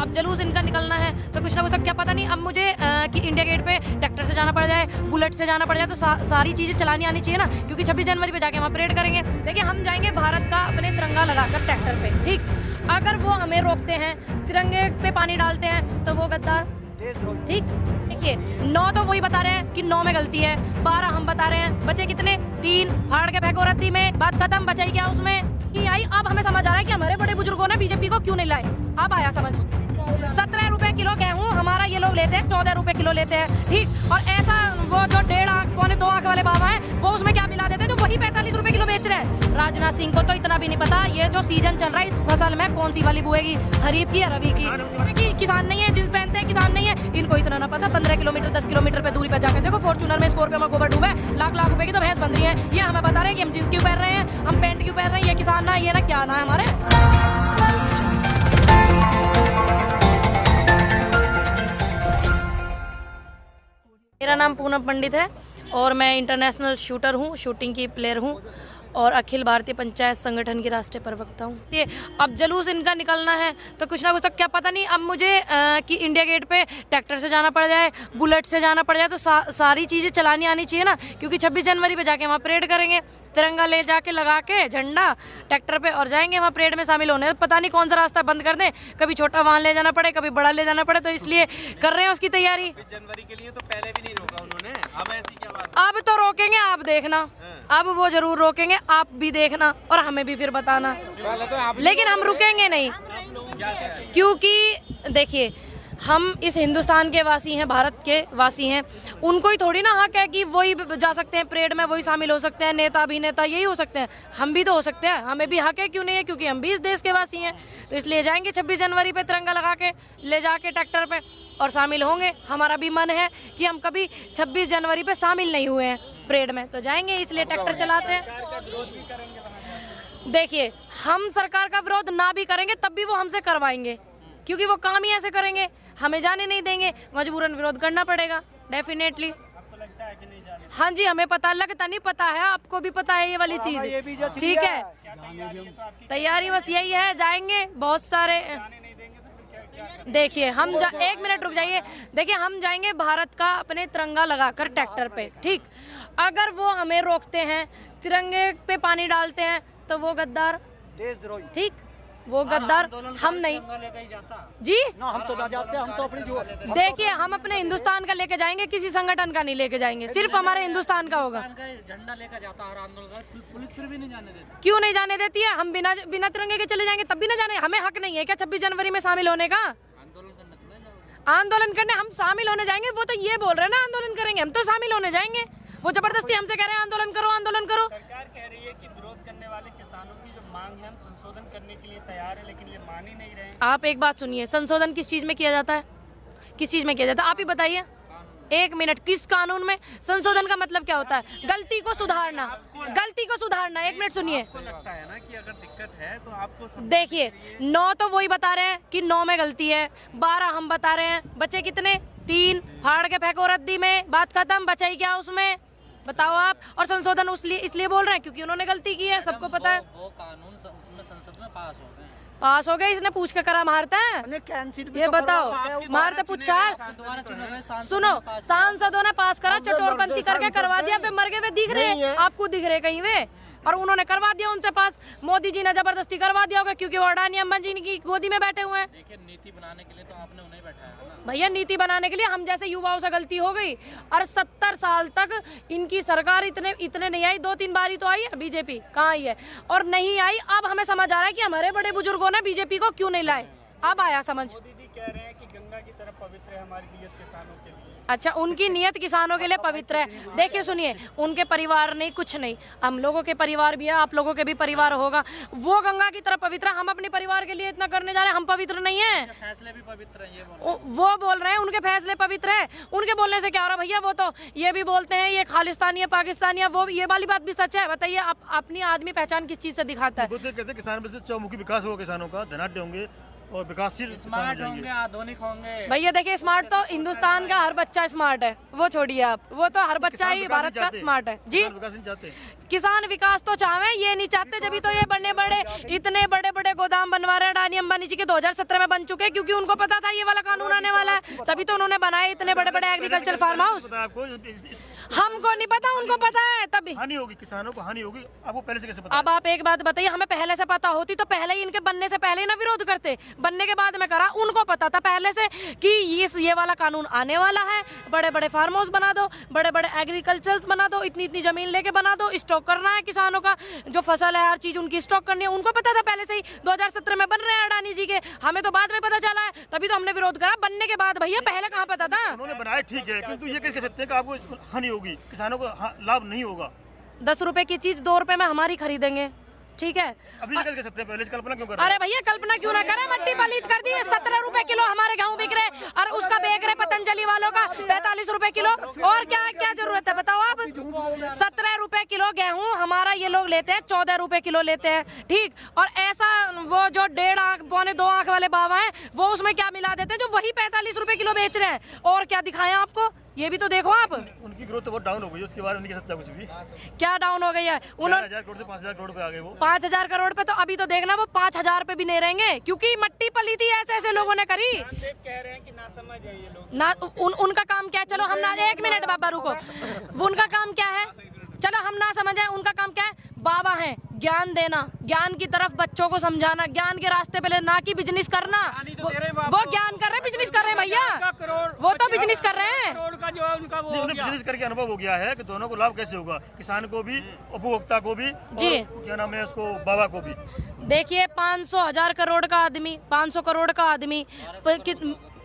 अब जलूस इनका निकलना है तो कुछ ना कुछ, तो क्या पता नहीं अब मुझे कि इंडिया गेट पे ट्रैक्टर से जाना पड़ जाए, बुलेट से जाना पड़ जाए, तो सारी चीज़ें चलानी आनी चाहिए ना, क्योंकि 26 जनवरी पे जाके वहाँ परेड करेंगे। देखिए हम जाएंगे भारत का अपने तिरंगा लगाकर ट्रैक्टर पे, ठीक। अगर वो हमें रोकते हैं, तिरंगे पे पानी डालते हैं, तो वो गद्दार, ठीक। देखिए 9 तो वही बता रहे हैं कि 9 में गलती है, 12 हम बता रहे हैं, बचे कितने? 3। फाड़ के फेंको रद्दी में, बात खत्म। बचाई क्या उसमें? नहीं आई। अब हमें समझ आ रहा है कि हमारे बड़े बुजुर्गों ने बीजेपी को क्यों नहीं लाए। अब आया समझ। 17 रुपए किलो गेहूँ हमारा ये लोग लेते हैं, 14 रुपए किलो लेते हैं, ठीक। और ऐसा वो जो 1.5 आंख पौने 2 आंख वाले बाबा हैं, वो उसमें क्या मिला देते हैं, तो वही 45 रुपए किलो बेच रहे हैं। राजनाथ सिंह को तो इतना भी नहीं पता ये जो सीजन चल रहा है, इस फसल में कौन सी वाली बुएगी, खरीफ की या रबी की। किसान नहीं है, जींस पहनते हैं किसान नहीं है, इनको इतना ना पता। 15 किलोमीटर 10 किलोमीटर पे दूरी पे जाके देखो, फॉर्च्यूनर में स्कॉर्पियो में गोबर डूबे, लाख लाख रुपए की तो भैंस बन रही है। ये हमें बता रहे हैं कि हम जींस क्यों पहन रहे हैं, हम पैंट क्यों पहन रहे हैं, ये किसान ना, ये ना क्या ना है हमारे। मेरा नाम पूनम पंडित है और मैं इंटरनेशनल शूटर हूँ, शूटिंग की प्लेयर हूँ और अखिल भारतीय पंचायत संगठन की राष्ट्रीय प्रवक्ता हूँ। ये अब जलूस इनका निकलना है तो कुछ ना कुछ, तो क्या पता नहीं अब मुझे कि इंडिया गेट पे ट्रैक्टर से जाना पड़ जाए, बुलेट से जाना पड़ जाए, तो सारी चीज़ें चलानी आनी चाहिए ना, क्योंकि 26 जनवरी पे जाके वहाँ परेड करेंगे, तिरंगा ले जाके लगा के झंडा ट्रैक्टर पे, और जाएंगे वहाँ परेड में शामिल होने। पता नहीं कौन सा रास्ता बंद कर दें, कभी छोटा वाहन ले जाना पड़े, कभी बड़ा ले जाना पड़े, तो इसलिए कर रहे हैं उसकी तैयारी। 26 जनवरी के लिए तो पहले भी नहीं रोका उन्होंने, अब ऐसी क्या बात? अब तो रोकेंगे, आप देखना, अब वो जरूर रोकेंगे, आप भी देखना और हमें भी फिर बताना, लेकिन हम रुकेंगे नहीं, क्योंकि देखिए हम इस हिंदुस्तान के वासी हैं, भारत के वासी हैं, उनको ही थोड़ी ना हक है कि वही जा सकते हैं परेड में, वही शामिल हो सकते हैं, नेता अभिनेता यही हो सकते हैं, हम भी तो हो सकते हैं, हमें भी हक है, क्यों नहीं है, क्योंकि हम भी इस देश के वासी हैं। तो इसलिए जाएंगे 26 जनवरी पे तिरंगा लगा के ले जाके ट्रैक्टर पे और शामिल होंगे। हमारा भी मन है कि हम कभी 26 जनवरी पे शामिल नहीं हुए हैं परेड में, तो जाएंगे, इसलिए ट्रैक्टर चलाते हैं। देखिए हम सरकार का विरोध ना भी करेंगे तब भी वो हमसे करवाएंगे, क्योंकि वो काम ही ऐसे करेंगे, हमें जाने नहीं देंगे, मजबूरन विरोध करना पड़ेगा डेफिनेटली। हाँ जी, हमें पता, लगता नहीं पता है, आपको भी पता है ये वाली चीज, ठीक है। तैयारी बस यही है, जाएंगे बहुत सारे। देखिए हम 1 मिनट रुक जाइए। देखिए हम जाएंगे भारत का अपने तिरंगा लगाकर ट्रैक्टर पे, ठीक। अगर वो हमें रोकते हैं, तिरंगे पे पानी डालते हैं, तो वो गद्दार, देशद्रोही, ठीक, वो गद्दार हम नहीं जी ना, हम तो जाते हैं, हम तो अपनी जो देखिए हम अपने हिंदुस्तान का लेके जाएंगे, किसी संगठन का नहीं लेके जाएंगे, सिर्फ हमारे हिंदुस्तान का होगा। झंडा लेकर जाता है आंदोलन, पुलिस फिर भी नहीं जाने देती। क्यों नहीं जाने देती है? हम बिना तिरंगे के चले जाएंगे तब भी ना जाने, हमें हक नहीं है क्या 26 जनवरी में शामिल होने का? आंदोलन करने हम शामिल होने जाएंगे, वो तो ये बोल रहे हैं ना आंदोलन करेंगे, हम तो शामिल होने जाएंगे, वो जबरदस्ती हमसे कह रहे हैं आंदोलन करो आंदोलन करो। सरकार कह रही है कि विरोध करने वाले किसानों की जो मांग है हम संशोधन करने के लिए तैयार है, लेकिन ये मान ही नहीं रहे हैं। आप एक बात सुनिए, संशोधन किस चीज में किया जाता है, किस चीज में किया जाता है, आप ही बताइए। 1 मिनट, किस कानून में? संशोधन का मतलब क्या होता है? गलती को सुधारना, गलती को सुधारना। 1 मिनट सुनिए। आपको लगता है ना कि अगर दिक्कत है तो आपको देखिए 9 तो वही बता रहे हैं कि 9 में गलती है, 12 हम बता रहे हैं, बचे कितने? 3। फाड़ के फेंको रद्दी में, बात खत्म। बचाई क्या उसमें, बताओ आप। और संशोधन इसलिए बोल रहे हैं क्योंकि उन्होंने गलती की है, सबको पता है। वो कानून उसमें संसद में पास हो गए, इसने पूछ के करा मारता है, ये बताओ, मारते पूछा। सुनो, सांसदों ने पास करा, चटोरपंथी करके करवा दिया, पे मर गए वे दिख रहे हैं आपको, दिख रहे कहीं वे, और उन्होंने करवा दिया उनसे पास। मोदी जी ने जबरदस्ती करवा दिया होगा क्योंकि वो अडानी अंबानी जी की गोदी में बैठे हुए हैं। देखिए नीति बनाने के लिए तो आपने उन्हें बैठाया है ना भैया, नीति बनाने के लिए हम जैसे युवाओं से गलती हो गई, और 70 साल तक इनकी सरकार इतने नहीं आई, 2-3 बारी तो आई है बीजेपी, कहाँ आई है, और नहीं आई। अब हमें समझ आ रहा है कि हमारे बड़े बुजुर्गों ने बीजेपी को क्यों नहीं लाए, अब आया समझ। मोदी जी कह रहे हैं कि गंगा की तरफ पवित्र है हमारी नीयत किसानों के लिए। अच्छा, उनकी नियत किसानों के लिए पवित्र है। देखिए सुनिए, उनके परिवार नहीं, कुछ नहीं, हम लोगों के परिवार भी है, आप लोगों के भी परिवार होगा, वो गंगा की तरफ पवित्र है, हम अपने परिवार के लिए इतना करने जा रहे हैं, हम पवित्र नहीं है। फैसले भी पवित्र हैं, ये वो बोल रहे हैं उनके फैसले पवित्र है, उनके बोलने से क्या हो रहा है भैया? वो तो ये भी बोलते हैं ये खालिस्तानी है, पाकिस्तानी है, वो ये वाली बात भी सच है। बताइए आप, अपनी आदमी पहचान किस चीज से दिखाता है? कहते किसान चौमुखी विकास होगा, किसानों का धनाढ़ होंगे, और विकासशील किसान हो स्मार्ट जाएंगे। होंगे, आधुनिक होंगे। भैया देखिए, स्मार्ट तो हिंदुस्तान का हर बच्चा स्मार्ट है, वो छोड़िए आप, वो तो हर बच्चा ही भारत का स्मार्ट है जी। विकास नहीं चाहते। किसान विकास तो चाहे, ये नहीं चाहते, जब तो ये इतने बड़े बड़े गोदाम बनवा रहे हैं। अडानी अंबानी जी के 2017 में बन चुके हैं, क्योंकि उनको पता था ये वाला कानून आने वाला है, तभी तो उन्होंने बनाए इतने बड़े बड़े एग्रीकल्चर फार्म हाउस। आपको हमको नहीं पता, उनको पता है, तभी हानि होगी, किसानों को हानि होगी। आपको पहले से कैसे पता? अब आप एक बात बताइए, हमें पहले से पता होती तो पहले ही इनके बनने से पहले ही ना विरोध करते, बनने के बाद में करा। उनको पता था पहले से कि ये वाला कानून आने वाला है, बड़े बड़े फार्म हाउस बना दो, बड़े बड़े एग्रीकल्चर्स बना दो, इतनी इतनी जमीन लेके बना दो, स्टॉक करना है किसानों का, जो फसल है हर चीज उनकी स्टॉक करनी है। उनको पता था पहले से ही, 2017 में बन रहे हैं अडानी जी के, हमें तो बाद में पता चला है, तभी तो हमने विरोध करा, बनने के बाद। भैया पहले कहाँ पता था? उन्होंने बनाया ठीक है, किंतु ये कैसे कह सकते हैं कि आपको हानि होगी, किसानों को लाभ नहीं होगा? 10 रुपए की चीज 2 रुपए में हमारी खरीदेंगे, ठीक है? अभी कैसे कह सकते हैं? पहले से कल्पना क्यों कर रहे हैं? अरे भैया कल्पना क्यों ना करे, मट्टी पलीत कर दी है। 17 रुपए किलो हमारे गेहूं बिक रहे, और उसका बेच रहे पतंजलि वालों का 45 रुपए किलो। और क्या क्या जरूरत है बताओ आप? 17 रुपए किलो गेहूं हमारा ये लोग लेते हैं, 14 रुपए किलो लेते हैं, ठीक। और ऐसा वो जो 1.5 आंख पौने 2 आंख वाले बाबा हैं, वो उसमें क्या मिला देते हैं, जो वही 45 रुपए किलो बेच रहे हैं। और क्या दिखाएं आपको, ये भी तो देखो आप। उनकी ग्रोथ तो बहुत डाउन हो गई है, उसके बारे में नहीं कह सकता कुछ भी। क्या डाउन हो गई है? उन्होंने 1000 करोड़ से 5000 करोड़ पे आ गए वो। 5000 करोड़ पे, तो अभी तो देखना वो 5000 पे भी नहीं रहेंगे, क्योंकि मट्टी पलीती ऐसे ऐसे लोगों ने करी। कह रहे हैं कि ना समझ है ये लोग ना उनका काम क्या है? चलो हम ना, 1 मिनट बाबा रुको, वो उनका काम क्या है? चलो हम ना समझे, उनका काम क्या है? बाबा हैं, ज्ञान देना, ज्ञान की तरफ बच्चों को समझाना, ज्ञान के रास्ते पे लेना, कि बिजनेस करना। वो ज्ञान कर रहे हैं, बिजनेस कर रहे हैं भैया, वो तो बिजनेस कर रहे हैं। करोड़ का जो है उनका वो हो गया। बिजनेस करके अनुभव हो गया है कि दोनों को लाभ कैसे होगा, किसान को भी, उपभोक्ता को भी, जी। और क्या नाम है उसको, बाबा को भी। देखिए 500,000 करोड़ का आदमी, 500 करोड़ का आदमी,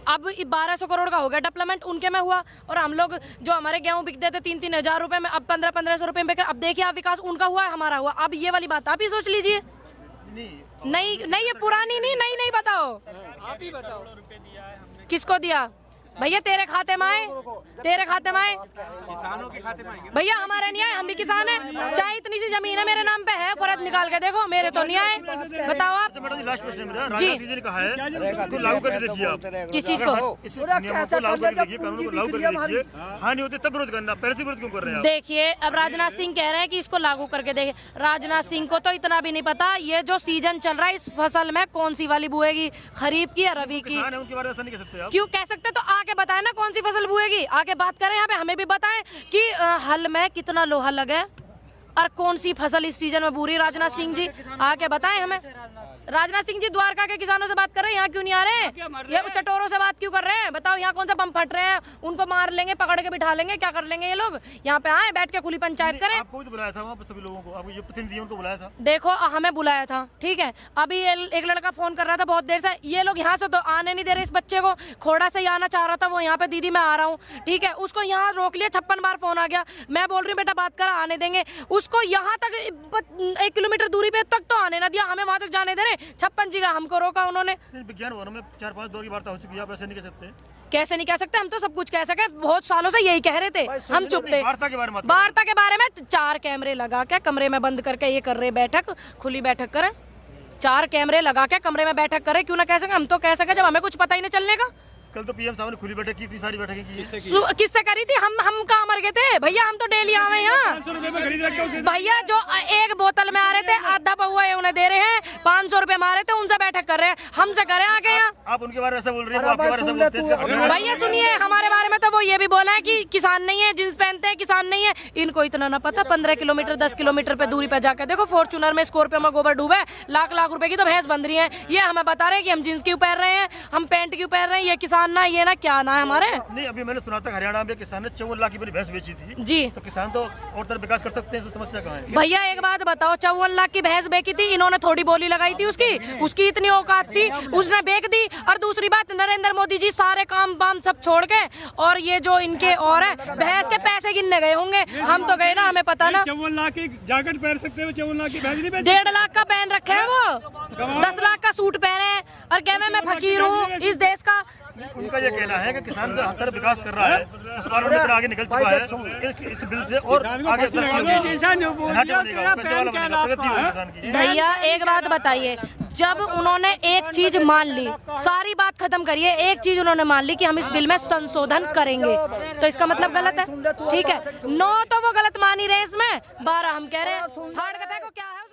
अब 1200 करोड़ का हो गया डेवलपमेंट उनके में हुआ। और हम लोग जो हमारे गेहूं बिकते थे 3-3 हजार रुपए में, अब 1500 रुपए में। अब देखिए आप, विकास उनका हुआ है, हमारा हुआ। अब ये वाली बात आप ही सोच लीजिए। नहीं ये पुरानी नहीं बताओ, आप ही बताओ। किसको दिया भैया? तेरे खाते में आए, तेरे खाते में आए, किसानों के खाते में आएंगे। भैया हमारे नहीं आए, हम भी किसान हैं। चाहे इतनी सी जमीन है मेरे नाम पे है, फर्ज निकाल के देखो, मेरे तो नहीं आए। बताओ आप। मैडम जी लास्ट प्रश्न है मेरा, जी। राजनाथ सिंह जी ने कहा है इसको लागू करके देखिए आप। किस चीज को? इस नियमों को लागू करके देखिए, कानून को लागू करके देखिए, हानि होती तब विरोध करना, पहले से विरोध क्यों कर रहे हैं आप? देखिए अब राजनाथ सिंह कह रहे हैं कि इसको लागू करके देखे। राजनाथ सिंह को तो इतना भी नहीं पता ये जो सीजन चल रहा है, इस फसल में कौन सी वाली बुएगी, खरीफ की या रबी की। किसान है, उनके बारे में ऐसा नहीं कह सकते आप। क्यों कह सकते? तो आके बताए ना कौन सी फसल बुएगी, आके बात करें यहाँ पे, हमें भी बताएं कि हल में कितना लोहा लगे और कौन सी फसल इस सीजन में बूरी। राजनाथ सिंह जी आके बताएं हमें। राजनाथ सिंह जी द्वारका के किसानों से बात कर रहे हैं, यहाँ क्यों नहीं आ रहे हैं? ये चटोरों से बात क्यों कर रहे हैं? बताओ यहाँ कौन सा बम फट रहे हैं? उनको मार लेंगे, पकड़ के बिठा लेंगे, क्या कर लेंगे ये लोग? यहाँ पे आए, बैठ के खुली पंचायत करें। आपको भी तो बुलाया था वहाँ पे, सभी लोगों को, आपको ये प्रतिनिधि उनको बुलाया था। देखो हमें बुलाया था, ठीक है। अभी एक लड़का फोन कर रहा था बहुत देर से, ये लोग यहाँ से तो आने नहीं दे रहे इस बच्चे को। खोड़ा से आना चाह रहा था वो, यहाँ पे दीदी मैं आ रहा हूँ, ठीक है। उसको यहाँ रोक लिया, 56 बार फोन आ गया। मैं बोल रही हूँ बेटा बात कर, आने देंगे उसको। यहाँ तक 1 किलोमीटर दूरी पे तक तो आने ना दिया, हमें वहाँ तक जाने दे रहे। 56 जी का हमको रोका उन्होंने। विज्ञान भवन में 4-5 दौर की वार्ता हो चुकी है, आप ऐसे नहीं कह सकते। कैसे नहीं कह सकते? हम तो सब कुछ कह सके, बहुत सालों से यही कह रहे थे, हम चुप थे। वार्ता के बारे में, वार्ता के बारे में 4 कैमरे लगा के कमरे में बंद करके ये कर रहे बैठक, खुली बैठक करें। 4 कैमरे लगा के कमरे में बैठक करें, क्यों ना कह सके? हम तो कह सके जब हमें कुछ पता ही नहीं चलने का। कल तो पीएम साहब ने खुली बैठक की, इतनी सारी बैठकें की। किससे करी थी? हम कहाँ मर गए थे भैया? हम तो डेली आवे यहाँ भैया। जो 1 बोतल में आ रहे थे, आधा पौवा उन्हें दे रहे हैं, 500 रुपए मारे थे, उनसे बैठक कर रहे हैं। हमसे करें आके यहाँ। आप उनके बारे में ऐसा बोल रहे हैं, वो आपके बारे में बोलते हैं। भैया सुनिए, हमारे बारे में तो वो ये भी बोला है कि किसान नहीं है, जींस पहनते हैं, किसान नहीं है। इनको इतना ना पता, 15 किलोमीटर 10 किलोमीटर पे दूरी पे जाकर देखो, फॉर्च्यूनर में, स्कॉर्पियो में गोबर डूबे, लाख लाख रुपए की तो भैंस बंध रही है। ये हमें बता रहे हैं कि हम जींस क्यों पहन रहे हैं, हम पैंट क्यों पहन रहे हैं, ये किसान ना, ये ना, क्या ना है हमारे। नहीं, अभी मैंने सुना था हरियाणा में किसान ने 54 लाख की बड़ी भैंस बेची थी जी। तो किसान तो और तरह विकास कर सकते हैं, इसमें समस्या कहाँ है? भैया एक बात बताओ, 54 लाख की भैंस बेची थी, इन्होंने थोड़ी बोली लगाई थी उसकी इतनी औकात थी, उसने बेच दी। और दूसरी बात, नरेंद्र मोदी जी सारे काम वाम सब छोड़ के, और ये जो इनके और है, भैंस के पैसे गिनने गए होंगे। हम तो गए ना, हमें पता ना। 54 लाख की जैकेट पहन सकते हो, 54 लाख की भैंस नहीं बेच 1.5 लाख का पहन रखे हैं वो, 10 लाख का सूट पहने हैं और कह मैं फकीर हूँ इस देश का। उनका ये कहना है कि किसान जो हर तरफ विकास कर रहा है, उस बार उन्हें इतना आगे निकल चुका है इस बिल से, और आगे किसान जो बोल दिया, तेरा पैन क्या लाभ का है? भैया एक बात बताइए, जब उन्होंने एक चीज मान ली, सारी बात खत्म करिए, एक चीज उन्होंने मान ली कि हम इस बिल में संशोधन करेंगे, तो इसका मतलब गलत है। ठीक है, 9 तो वो गलत मान ही रहे, इसमें 12 हम कह रहे हैं। फाड़ के फेंको, क्या है